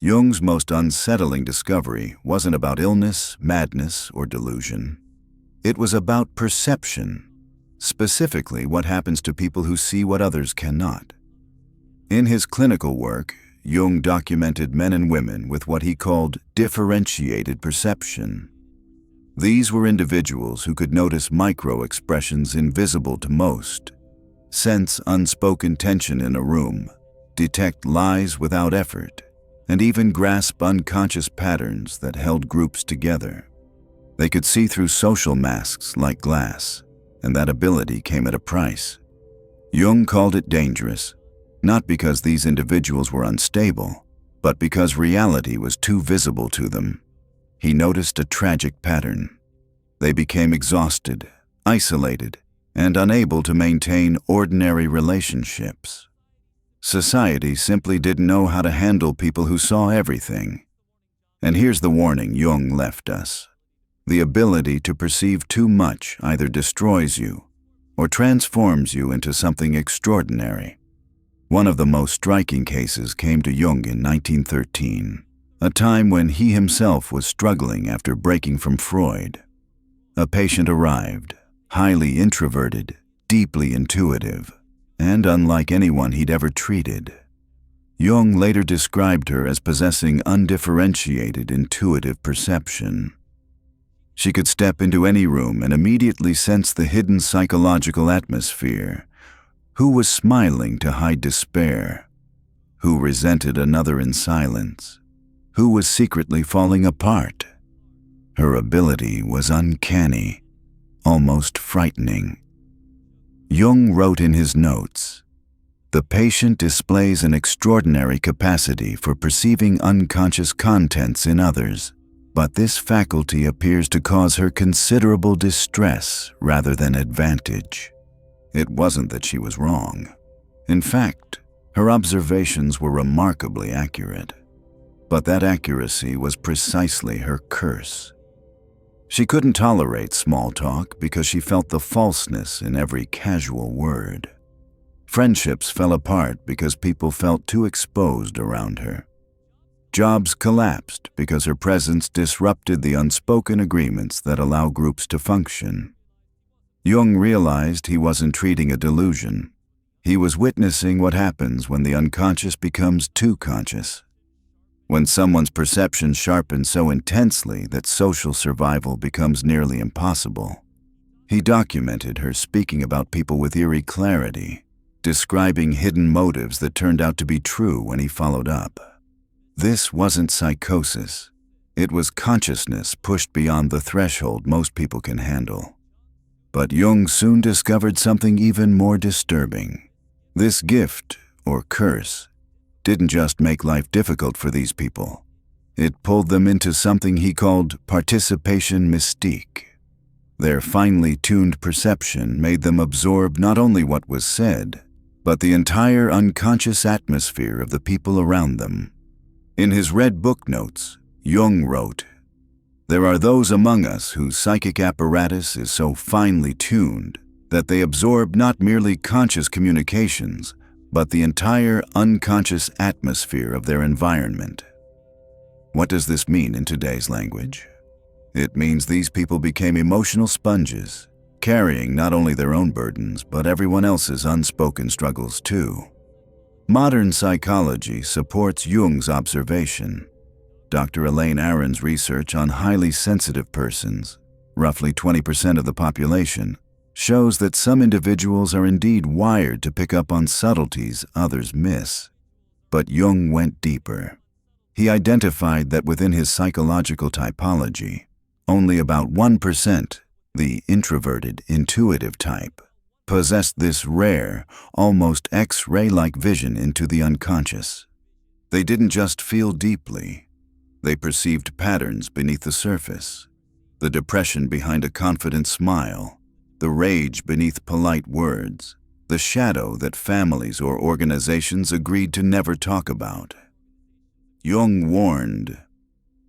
Jung's most unsettling discovery wasn't about illness, madness, or delusion. It was about perception, specifically what happens to people who see what others cannot. In his clinical work, Jung documented men and women with what he called differentiated perception. These were individuals who could notice micro-expressions invisible to most, sense unspoken tension in a room, detect lies without effort, and even grasp unconscious patterns that held groups together. They could see through social masks like glass, and that ability came at a price. Jung called it dangerous, not because these individuals were unstable, but because reality was too visible to them. He noticed a tragic pattern. They became exhausted, isolated, and unable to maintain ordinary relationships. Society simply didn't know how to handle people who saw everything. And here's the warning Jung left us. The ability to perceive too much either destroys you or transforms you into something extraordinary. One of the most striking cases came to Jung in 1913, a time when he himself was struggling after breaking from Freud. A patient arrived, highly introverted, deeply intuitive, and unlike anyone he'd ever treated. Jung later described her as possessing undifferentiated intuitive perception. She could step into any room and immediately sense the hidden psychological atmosphere. Who was smiling to hide despair? Who resented another in silence? Who was secretly falling apart? Her ability was uncanny, almost frightening. Jung wrote in his notes, "The patient displays an extraordinary capacity for perceiving unconscious contents in others, but this faculty appears to cause her considerable distress rather than advantage." It wasn't that she was wrong. In fact, her observations were remarkably accurate. But that accuracy was precisely her curse. She couldn't tolerate small talk because she felt the falseness in every casual word. Friendships fell apart because people felt too exposed around her. Jobs collapsed because her presence disrupted the unspoken agreements that allow groups to function. Jung realized he wasn't treating a delusion. He was witnessing what happens when the unconscious becomes too conscious. When someone's perception sharpens so intensely that social survival becomes nearly impossible. He documented her speaking about people with eerie clarity, describing hidden motives that turned out to be true when he followed up. This wasn't psychosis. It was consciousness pushed beyond the threshold most people can handle. But Jung soon discovered something even more disturbing. This gift, or curse, didn't just make life difficult for these people. It pulled them into something he called participation mystique. Their finely tuned perception made them absorb not only what was said, but the entire unconscious atmosphere of the people around them. In his Red Book notes, Jung wrote, "There are those among us whose psychic apparatus is so finely tuned that they absorb not merely conscious communications, but the entire unconscious atmosphere of their environment." What does this mean in today's language? It means these people became emotional sponges, carrying not only their own burdens, but everyone else's unspoken struggles too. Modern psychology supports Jung's observation. Dr. Elaine Aron's research on highly sensitive persons, roughly 20% of the population, shows that some individuals are indeed wired to pick up on subtleties others miss. But Jung went deeper. He identified that within his psychological typology, only about 1%, the introverted, intuitive type, possessed this rare, almost X-ray-like vision into the unconscious. They didn't just feel deeply. They perceived patterns beneath the surface, the depression behind a confident smile, the rage beneath polite words, the shadow that families or organizations agreed to never talk about. Jung warned,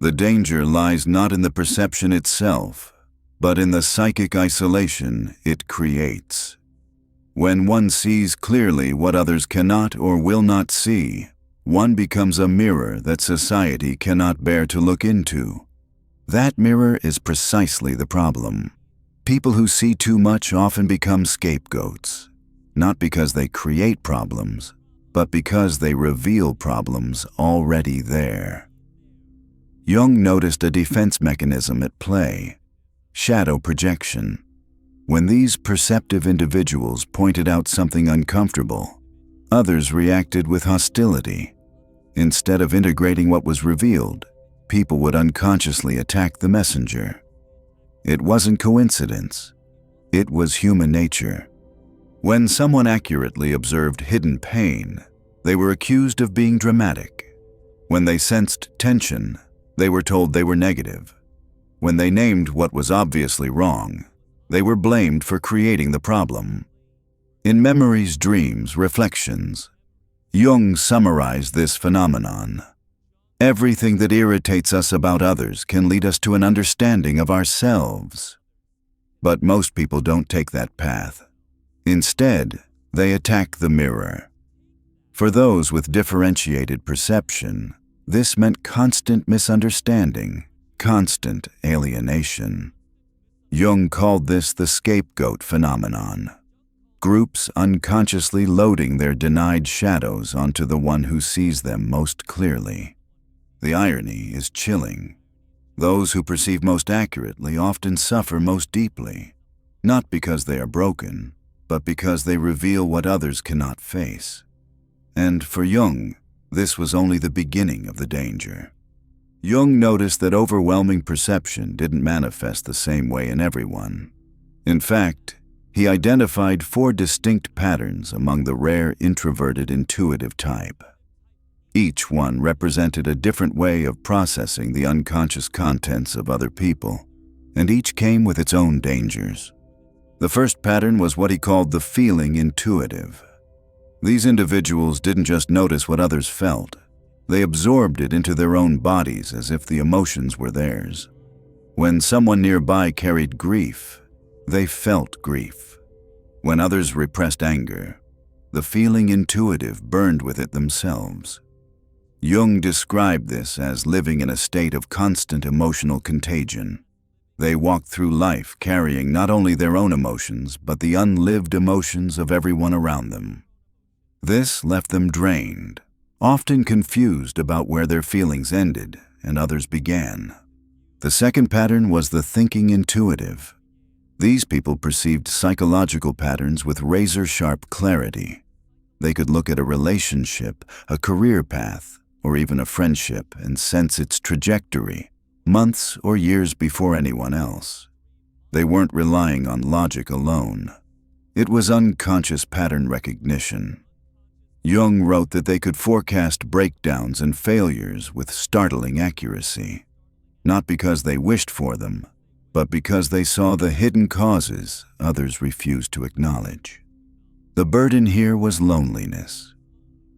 the danger lies not in the perception itself, but in the psychic isolation it creates. When one sees clearly what others cannot or will not see, One becomes a mirror that society cannot bear to look into. That mirror is precisely the problem. People who see too much often become scapegoats, not because they create problems, but because they reveal problems already there. Jung noticed a defense mechanism at play: shadow projection. When these perceptive individuals pointed out something uncomfortable, others reacted with hostility. Instead of integrating what was revealed, people would unconsciously attack the messenger. It wasn't coincidence. It was human nature. When someone accurately observed hidden pain, they were accused of being dramatic. When they sensed tension, they were told they were negative. When they named what was obviously wrong, they were blamed for creating the problem. In Memories, Dreams, Reflections, Jung summarized this phenomenon. Everything that irritates us about others can lead us to an understanding of ourselves. But most people don't take that path. Instead, they attack the mirror. For those with differentiated perception, this meant constant misunderstanding, constant alienation. Jung called this the scapegoat phenomenon. Groups unconsciously loading their denied shadows onto the one who sees them most clearly. The irony is chilling. Those who perceive most accurately often suffer most deeply, not because they are broken, but because they reveal what others cannot face. And for Jung, this was only the beginning of the danger. Jung noticed that overwhelming perception didn't manifest the same way in everyone. In fact, he identified 4 distinct patterns among the rare introverted intuitive type. Each one represented a different way of processing the unconscious contents of other people, and each came with its own dangers. The first pattern was what he called the feeling intuitive. These individuals didn't just notice what others felt, they absorbed it into their own bodies as if the emotions were theirs. When someone nearby carried grief, they felt grief. When others repressed anger, the feeling intuitive burned with it themselves. Jung described this as living in a state of constant emotional contagion. They walked through life carrying not only their own emotions, but the unlived emotions of everyone around them. This left them drained, often confused about where their feelings ended and others began. The second pattern was the thinking intuitive. These people perceived psychological patterns with razor-sharp clarity. They could look at a relationship, a career path, or even a friendship and sense its trajectory, months or years before anyone else. They weren't relying on logic alone. It was unconscious pattern recognition. Jung wrote that they could forecast breakdowns and failures with startling accuracy, not because they wished for them, but because they saw the hidden causes others refused to acknowledge. The burden here was loneliness.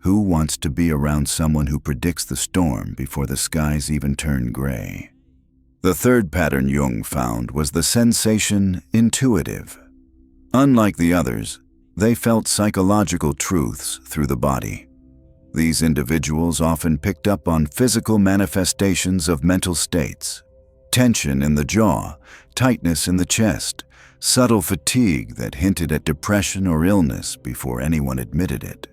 Who wants to be around someone who predicts the storm before the skies even turn gray? The third pattern Jung found was the sensation intuitive. Unlike the others, they felt psychological truths through the body. These individuals often picked up on physical manifestations of mental states: tension in the jaw, tightness in the chest, subtle fatigue that hinted at depression or illness before anyone admitted it.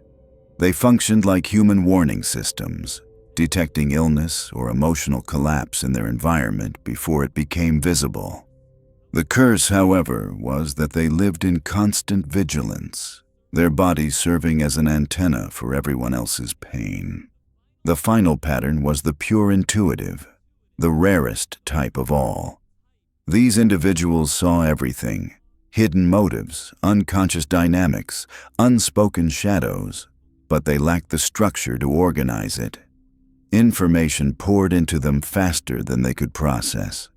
They functioned like human warning systems, detecting illness or emotional collapse in their environment before it became visible. The curse, however, was that they lived in constant vigilance, their bodies serving as an antenna for everyone else's pain. The final pattern was the pure intuitive, the rarest type of all. These individuals saw everything: hidden motives, unconscious dynamics, unspoken shadows, but they lacked the structure to organize it. Information poured into them faster than they could process.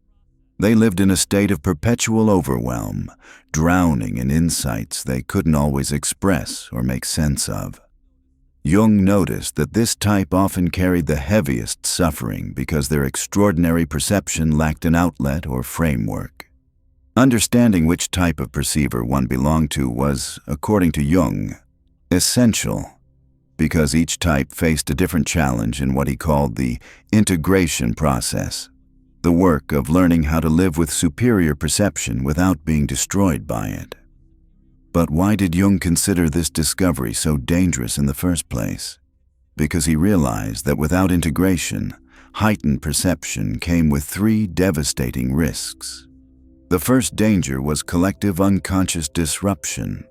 They lived in a state of perpetual overwhelm, drowning in insights they couldn't always express or make sense of. Jung noticed that this type often carried the heaviest suffering because their extraordinary perception lacked an outlet or framework. Understanding which type of perceiver one belonged to was, according to Jung, essential. because each type faced a different challenge in what he called the integration process, the work of learning how to live with superior perception without being destroyed by it. But why did Jung consider this discovery so dangerous in the first place? Because he realized that without integration, heightened perception came with three devastating risks. The first danger was collective unconscious disruption.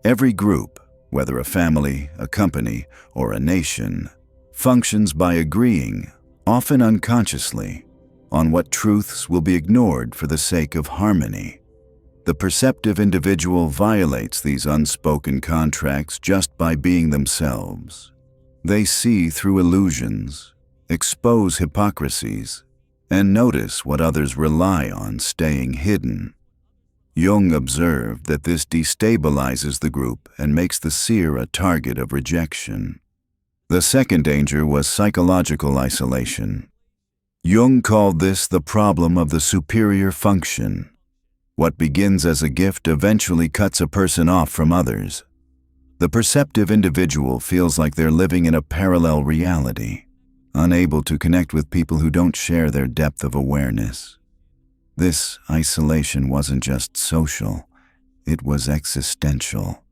Every group, whether a family, a company, or a nation, functions by agreeing, often unconsciously, on what truths will be ignored for the sake of harmony. The perceptive individual violates these unspoken contracts just by being themselves. They see through illusions, expose hypocrisies, and notice what others rely on staying hidden. Jung observed that this destabilizes the group and makes the seer a target of rejection. The second danger was psychological isolation. Jung called this the problem of the superior function. What begins as a gift eventually cuts a person off from others. The perceptive individual feels like they're living in a parallel reality, unable to connect with people who don't share their depth of awareness. This isolation wasn't just social, it was existential.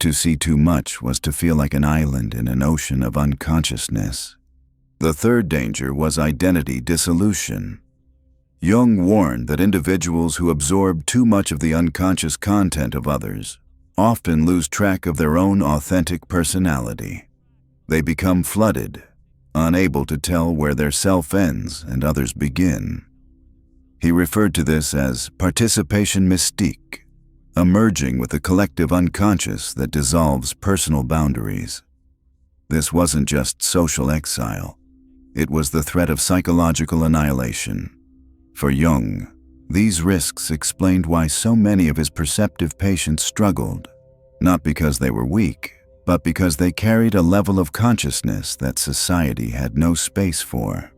To see too much was to feel like an island in an ocean of unconsciousness. The third danger was identity dissolution. Jung warned that individuals who absorb too much of the unconscious content of others often lose track of their own authentic personality. They become flooded, unable to tell where their self ends and others begin. He referred to this as participation mystique, emerging with the collective unconscious that dissolves personal boundaries. This wasn't just social exile. It was the threat of psychological annihilation. For Jung, these risks explained why so many of his perceptive patients struggled, not because they were weak, but because they carried a level of consciousness that society had no space for.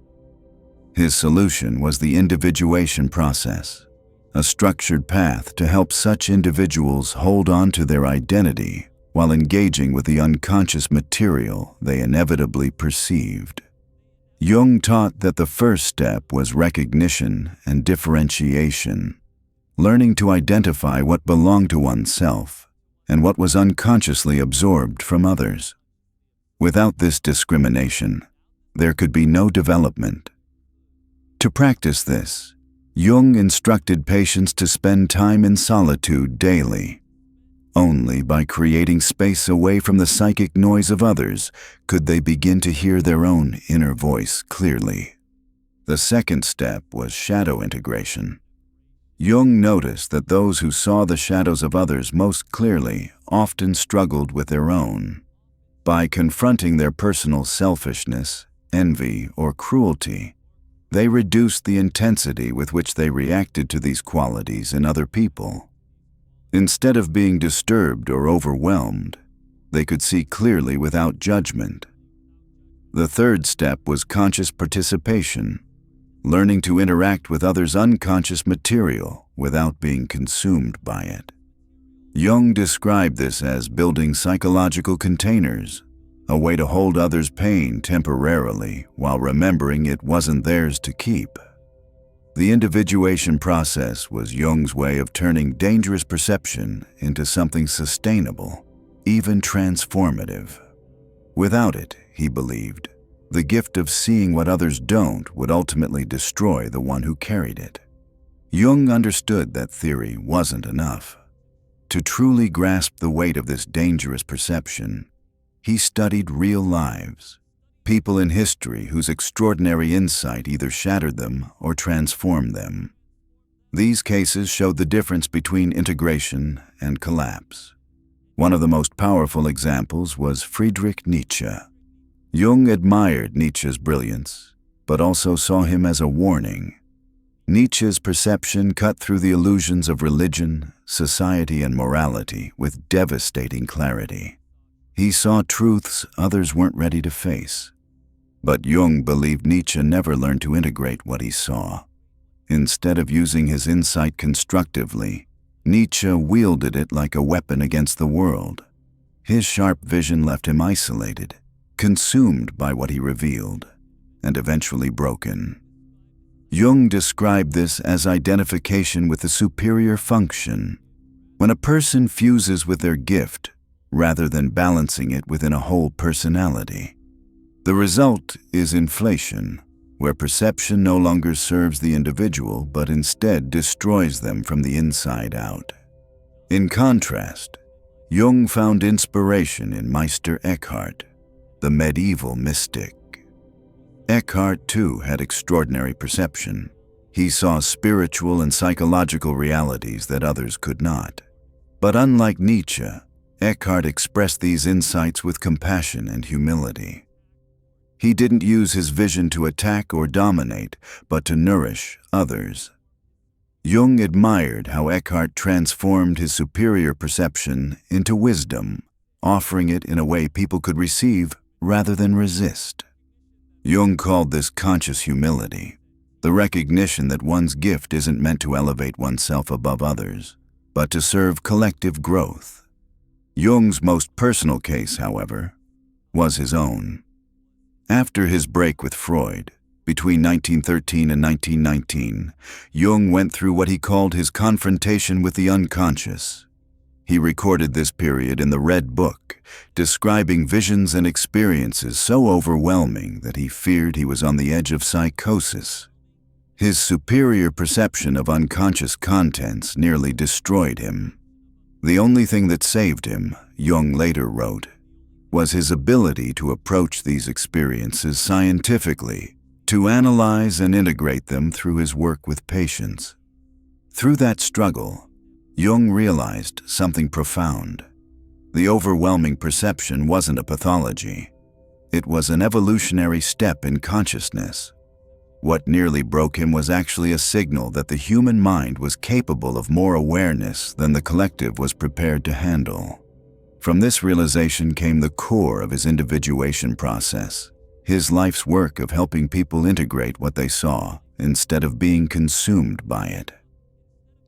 His solution was the individuation process, a structured path to help such individuals hold on to their identity while engaging with the unconscious material they inevitably perceived. Jung taught that the first step was recognition and differentiation, learning to identify what belonged to oneself and what was unconsciously absorbed from others. Without this discrimination, there could be no development. To practice this, Jung instructed patients to spend time in solitude daily. Only by creating space away from the psychic noise of others could they begin to hear their own inner voice clearly. The second step was shadow integration. Jung noticed that those who saw the shadows of others most clearly often struggled with their own. By confronting their personal selfishness, envy, or cruelty, they reduced the intensity with which they reacted to these qualities in other people. Instead of being disturbed or overwhelmed, they could see clearly without judgment. The third step was conscious participation, learning to interact with others' unconscious material without being consumed by it. Jung described this as building psychological containers, a way to hold others' pain temporarily while remembering it wasn't theirs to keep. The individuation process was Jung's way of turning dangerous perception into something sustainable, even transformative. Without it, he believed, the gift of seeing what others don't would ultimately destroy the one who carried it. Jung understood that theory wasn't enough. To truly grasp the weight of this dangerous perception, he studied real lives. People in history whose extraordinary insight either shattered them or transformed them. These cases showed the difference between integration and collapse. One of the most powerful examples was Friedrich Nietzsche. Jung admired Nietzsche's brilliance, but also saw him as a warning. Nietzsche's perception cut through the illusions of religion, society, and morality with devastating clarity. He saw truths others weren't ready to face. But Jung believed Nietzsche never learned to integrate what he saw. Instead of using his insight constructively, Nietzsche wielded it like a weapon against the world. His sharp vision left him isolated, consumed by what he revealed, and eventually broken. Jung described this as identification with a superior function, when a person fuses with their gift rather than balancing it within a whole personality. The result is inflation, where perception no longer serves the individual but instead destroys them from the inside out. In contrast, Jung found inspiration in Meister Eckhart, the medieval mystic. Eckhart, too, had extraordinary perception. He saw spiritual and psychological realities that others could not. But unlike Nietzsche, Eckhart expressed these insights with compassion and humility. He didn't use his vision to attack or dominate, but to nourish others. Jung admired how Eckhart transformed his superior perception into wisdom, offering it in a way people could receive rather than resist. Jung called this conscious humility, the recognition that one's gift isn't meant to elevate oneself above others, but to serve collective growth. Jung's most personal case, however, was his own. After his break with Freud, between 1913 and 1919, Jung went through what he called his confrontation with the unconscious. He recorded this period in the Red Book, describing visions and experiences so overwhelming that he feared he was on the edge of psychosis. His superior perception of unconscious contents nearly destroyed him. The only thing that saved him, Jung later wrote, was his ability to approach these experiences scientifically, to analyze and integrate them through his work with patients. Through that struggle, Jung realized something profound. The overwhelming perception wasn't a pathology. It was an evolutionary step in consciousness. What nearly broke him was actually a signal that the human mind was capable of more awareness than the collective was prepared to handle. From this realization came the core of his individuation process, his life's work of helping people integrate what they saw instead of being consumed by it.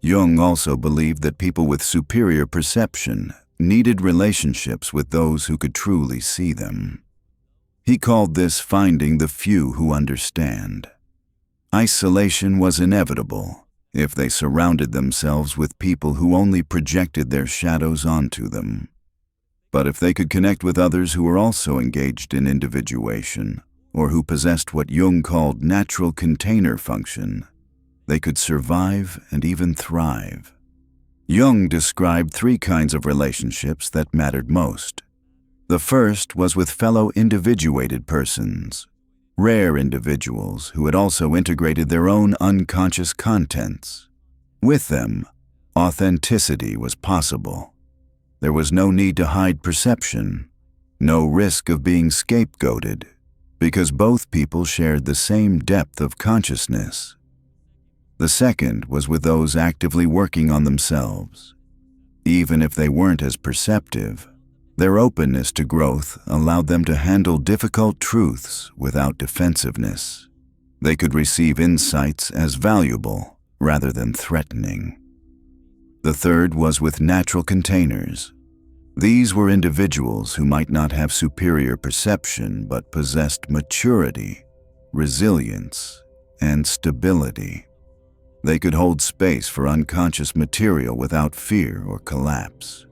Jung also believed that people with superior perception needed relationships with those who could truly see them. He called this finding the few who understand. Isolation was inevitable if they surrounded themselves with people who only projected their shadows onto them. But if they could connect with others who were also engaged in individuation, or who possessed what Jung called natural container function, they could survive and even thrive. Jung described 3 kinds of relationships that mattered most. The first was with fellow individuated persons, rare individuals who had also integrated their own unconscious contents. With them, authenticity was possible. There was no need to hide perception, no risk of being scapegoated, because both people shared the same depth of consciousness. The second was with those actively working on themselves. Even if they weren't as perceptive, their openness to growth allowed them to handle difficult truths without defensiveness. They could receive insights as valuable rather than threatening. The third was with natural containers. These were individuals who might not have superior perception but possessed maturity, resilience, and stability. They could hold space for unconscious material without fear or collapse.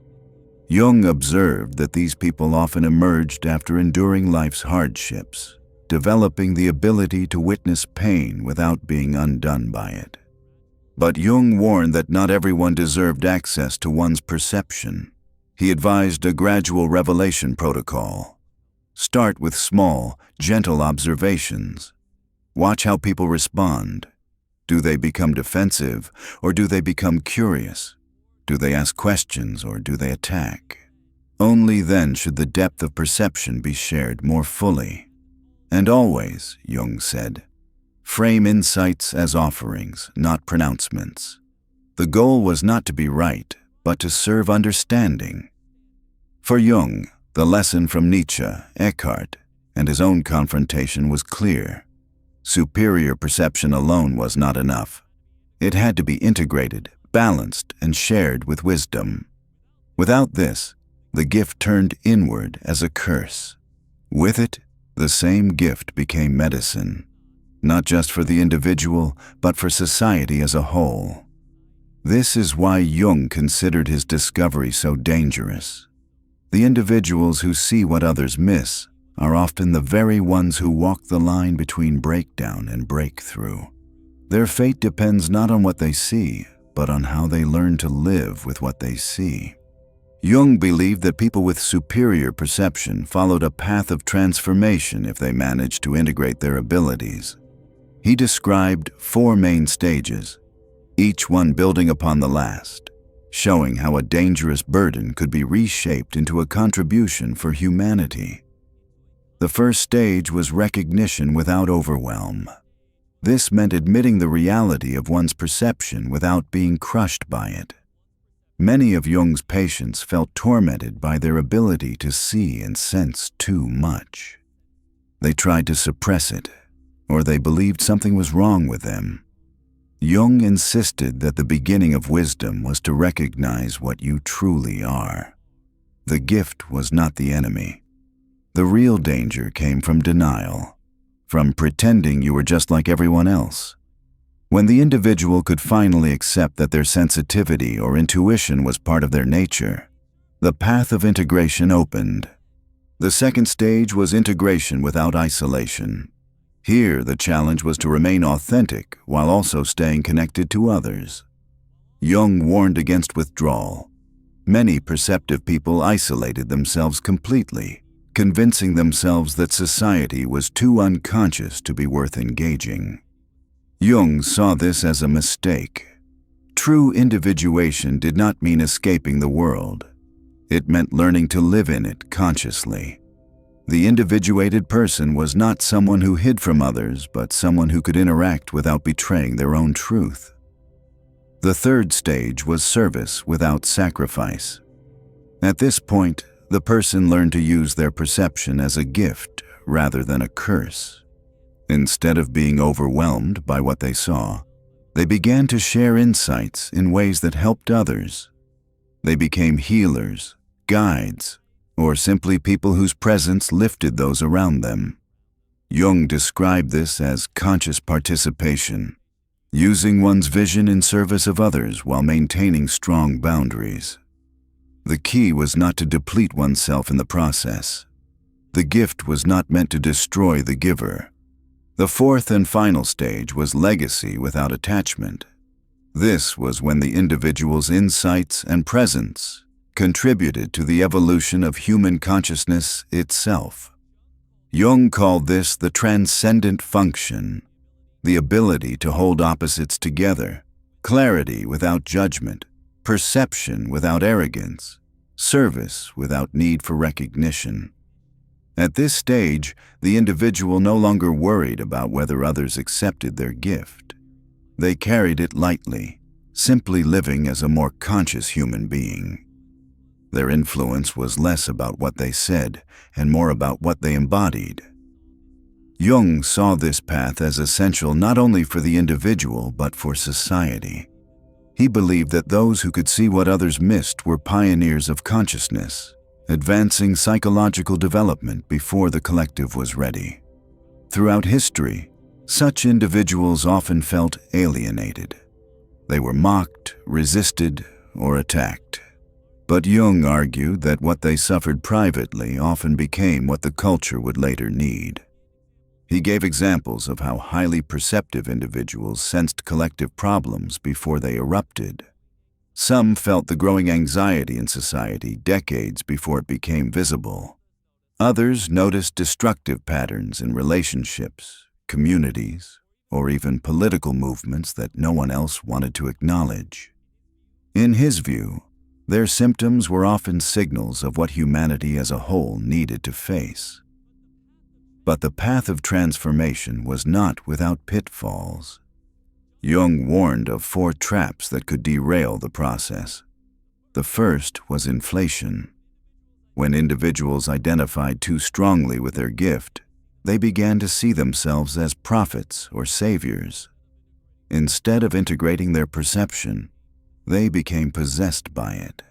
Jung observed that these people often emerged after enduring life's hardships, developing the ability to witness pain without being undone by it. But Jung warned that not everyone deserved access to one's perception. He advised a gradual revelation protocol. Start with small, gentle observations. Watch how people respond. Do they become defensive, or do they become curious? Do they ask questions, or do they attack? Only then should the depth of perception be shared more fully. And always, Jung said, frame insights as offerings, not pronouncements. The goal was not to be right, but to serve understanding. For Jung, the lesson from Nietzsche, Eckhart, and his own confrontation was clear. Superior perception alone was not enough. It had to be integrated, balanced, and shared with wisdom. Without this, The gift turned inward as a curse. With it, the same gift became medicine, not just for the individual, but for society as a whole. This is why Jung considered his discovery so dangerous. The individuals who see what others miss are often the very ones who walk the line between breakdown and breakthrough. Their fate depends not on what they see, but on how they learn to live with what they see. Jung believed that people with superior perception followed a path of transformation if they managed to integrate their abilities. He described 4 main stages, each one building upon the last, showing how a dangerous burden could be reshaped into a contribution for humanity. The first stage was recognition without overwhelm. This meant admitting the reality of one's perception without being crushed by it. Many of Jung's patients felt tormented by their ability to see and sense too much. They tried to suppress it, or they believed something was wrong with them. Jung insisted that the beginning of wisdom was to recognize what you truly are. The gift was not the enemy. The real danger came from denial, from pretending you were just like everyone else. When the individual could finally accept that their sensitivity or intuition was part of their nature, the path of integration opened. The second stage was integration without isolation. Here, the challenge was to remain authentic while also staying connected to others. Jung warned against withdrawal. Many perceptive people isolated themselves completely, convincing themselves that society was too unconscious to be worth engaging. Jung saw this as a mistake. True individuation did not mean escaping the world. It meant learning to live in it consciously. The individuated person was not someone who hid from others, but someone who could interact without betraying their own truth. The third stage was service without sacrifice. At this point, the person learned to use their perception as a gift rather than a curse. Instead of being overwhelmed by what they saw, they began to share insights in ways that helped others. They became healers, guides, or simply people whose presence lifted those around them. Jung described this as conscious participation, using one's vision in service of others while maintaining strong boundaries. The key was not to deplete oneself in the process. The gift was not meant to destroy the giver. The fourth and final stage was legacy without attachment. This was when the individual's insights and presence contributed to the evolution of human consciousness itself. Jung called this the transcendent function, the ability to hold opposites together, clarity without judgment, perception without arrogance, service without need for recognition. At this stage, the individual no longer worried about whether others accepted their gift. They carried it lightly, simply living as a more conscious human being. Their influence was less about what they said and more about what they embodied. Jung saw this path as essential not only for the individual but for society. He believed that those who could see what others missed were pioneers of consciousness, advancing psychological development before the collective was ready. Throughout history, such individuals often felt alienated. They were mocked, resisted, or attacked. But Jung argued that what they suffered privately often became what the culture would later need. He gave examples of how highly perceptive individuals sensed collective problems before they erupted. Some felt the growing anxiety in society decades before it became visible. Others noticed destructive patterns in relationships, communities, or even political movements that no one else wanted to acknowledge. In his view, their symptoms were often signals of what humanity as a whole needed to face. But the path of transformation was not without pitfalls. Jung warned of 4 traps that could derail the process. The first was inflation. When individuals identified too strongly with their gift, they began to see themselves as prophets or saviors. Instead of integrating their perception, they became possessed by it.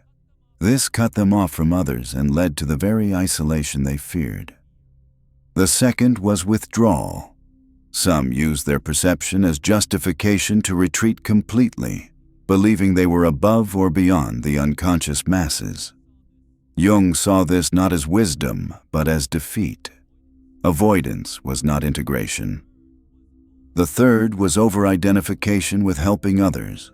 This cut them off from others and led to the very isolation they feared. The second was withdrawal. Some used their perception as justification to retreat completely, believing they were above or beyond the unconscious masses. Jung saw this not as wisdom, but as defeat. Avoidance was not integration. The third was over-identification with helping others.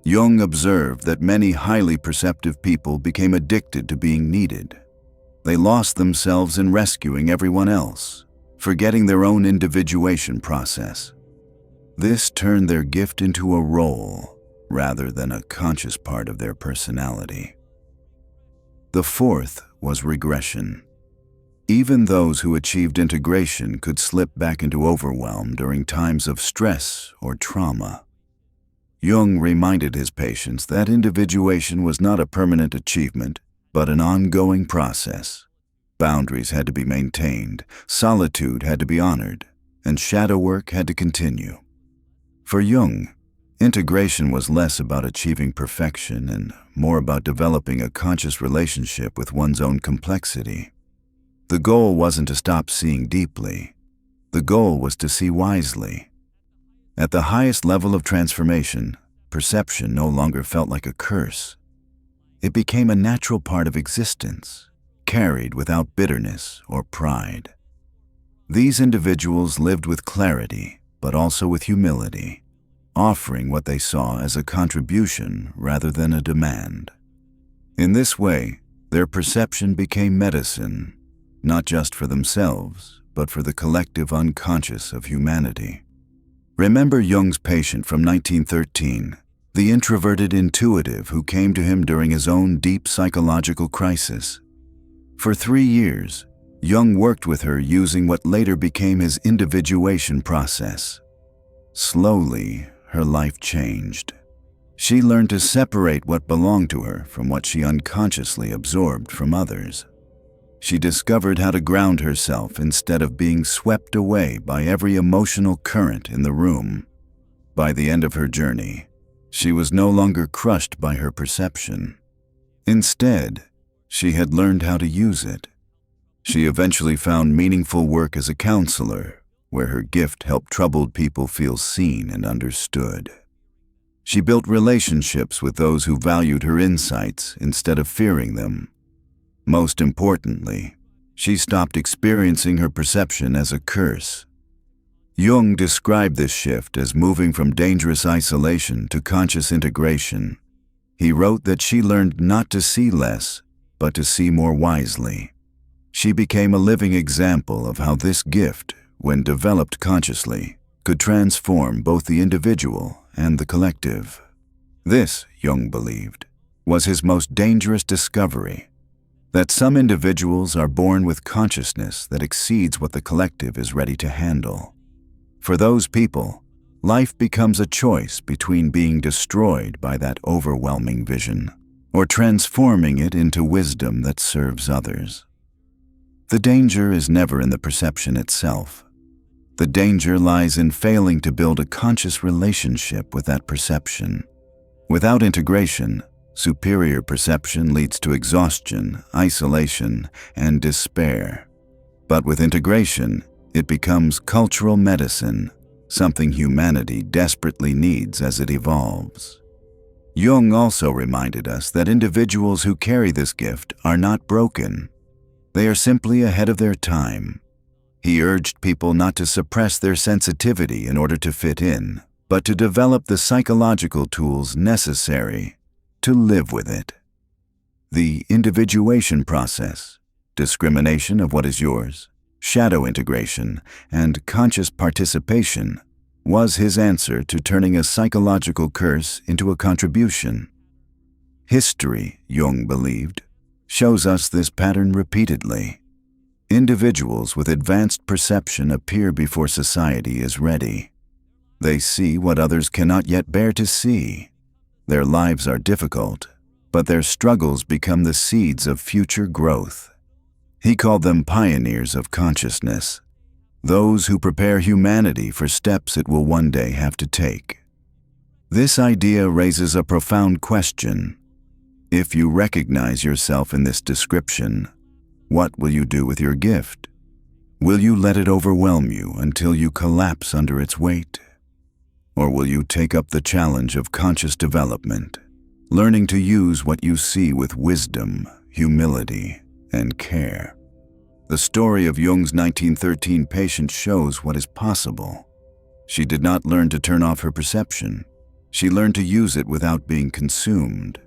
Jung observed that many highly perceptive people became addicted to being needed. They lost themselves in rescuing everyone else, forgetting their own individuation process. This turned their gift into a role rather than a conscious part of their personality. The fourth was regression. Even those who achieved integration could slip back into overwhelm during times of stress or trauma. Jung reminded his patients that individuation was not a permanent achievement, but an ongoing process. Boundaries had to be maintained, solitude had to be honored, and shadow work had to continue. For Jung, integration was less about achieving perfection and more about developing a conscious relationship with one's own complexity. The goal wasn't to stop seeing deeply. The goal was to see wisely. At the highest level of transformation, perception no longer felt like a curse. It became a natural part of existence, carried without bitterness or pride. These individuals lived with clarity, but also with humility, offering what they saw as a contribution rather than a demand. In this way, their perception became medicine, not just for themselves, but for the collective unconscious of humanity. Remember Jung's patient from 1913, the introverted intuitive who came to him during his own deep psychological crisis. For 3 years, Jung worked with her using what later became his individuation process. Slowly, her life changed. She learned to separate what belonged to her from what she unconsciously absorbed from others. She discovered how to ground herself instead of being swept away by every emotional current in the room. By the end of her journey, she was no longer crushed by her perception. Instead, she had learned how to use it. She eventually found meaningful work as a counselor, where her gift helped troubled people feel seen and understood. She built relationships with those who valued her insights instead of fearing them. Most importantly, she stopped experiencing her perception as a curse. Jung described this shift as moving from dangerous isolation to conscious integration. He wrote that she learned not to see less, but to see more wisely. She became a living example of how this gift, when developed consciously, could transform both the individual and the collective. This, Jung believed, was his most dangerous discovery, that some individuals are born with consciousness that exceeds what the collective is ready to handle. For those people, life becomes a choice between being destroyed by that overwhelming vision or transforming it into wisdom that serves others. The danger is never in the perception itself. The danger lies in failing to build a conscious relationship with that perception. Without integration, superior perception leads to exhaustion, isolation, and despair. But with integration, it becomes cultural medicine, something humanity desperately needs as it evolves. Jung also reminded us that individuals who carry this gift are not broken. They are simply ahead of their time. He urged people not to suppress their sensitivity in order to fit in, but to develop the psychological tools necessary to live with it. The individuation process, discrimination of what is yours, shadow integration, and conscious participation was his answer to turning a psychological curse into a contribution. History, Jung believed, shows us this pattern repeatedly. Individuals with advanced perception appear before society is ready. They see what others cannot yet bear to see. Their lives are difficult, but their struggles become the seeds of future growth. He called them pioneers of consciousness, those who prepare humanity for steps it will one day have to take. This idea raises a profound question. If you recognize yourself in this description, what will you do with your gift? Will you let it overwhelm you until you collapse under its weight? Or will you take up the challenge of conscious development, learning to use what you see with wisdom, humility, and care? The story of Jung's 1913 patient shows what is possible. She did not learn to turn off her perception. She learned to use it without being consumed.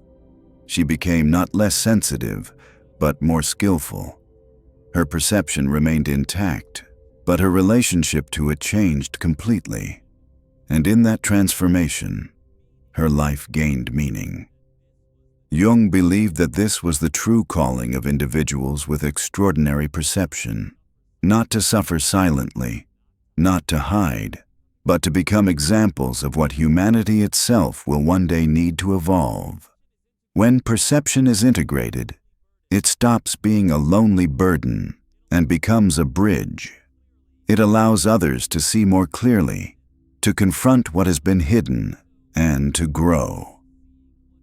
She became not less sensitive, but more skillful. Her perception remained intact, but her relationship to it changed completely. And in that transformation, her life gained meaning. Jung believed that this was the true calling of individuals with extraordinary perception, not to suffer silently, not to hide, but to become examples of what humanity itself will one day need to evolve. When perception is integrated, it stops being a lonely burden and becomes a bridge. It allows others to see more clearly, to confront what has been hidden, and to grow.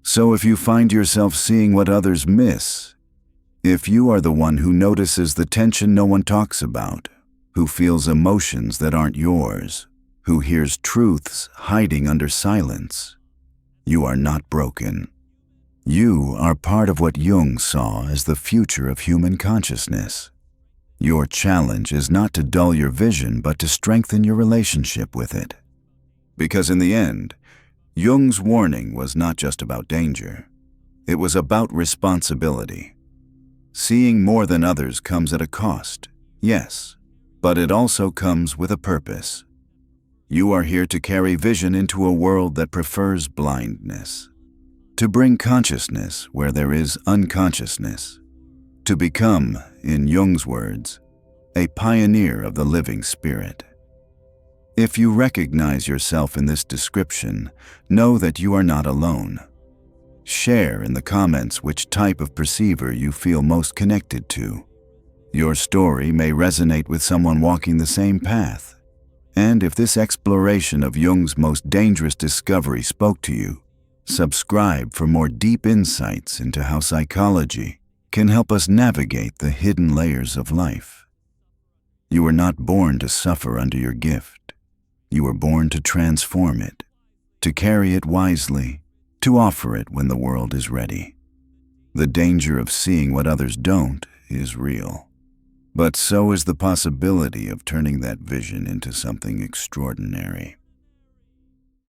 So if you find yourself seeing what others miss, if you are the one who notices the tension no one talks about, who feels emotions that aren't yours, who hears truths hiding under silence, you are not broken. You are part of what Jung saw as the future of human consciousness. Your challenge is not to dull your vision, but to strengthen your relationship with it. Because in the end, Jung's warning was not just about danger. It was about responsibility. Seeing more than others comes at a cost, yes, but it also comes with a purpose. You are here to carry vision into a world that prefers blindness, to bring consciousness where there is unconsciousness, to become, in Jung's words, a pioneer of the living spirit. If you recognize yourself in this description, know that you are not alone. Share in the comments which type of perceiver you feel most connected to. Your story may resonate with someone walking the same path. And if this exploration of Jung's most dangerous discovery spoke to you, subscribe for more deep insights into how psychology can help us navigate the hidden layers of life. You were not born to suffer under your gift. You were born to transform it, to carry it wisely, to offer it when the world is ready. The danger of seeing what others don't is real, but so is the possibility of turning that vision into something extraordinary.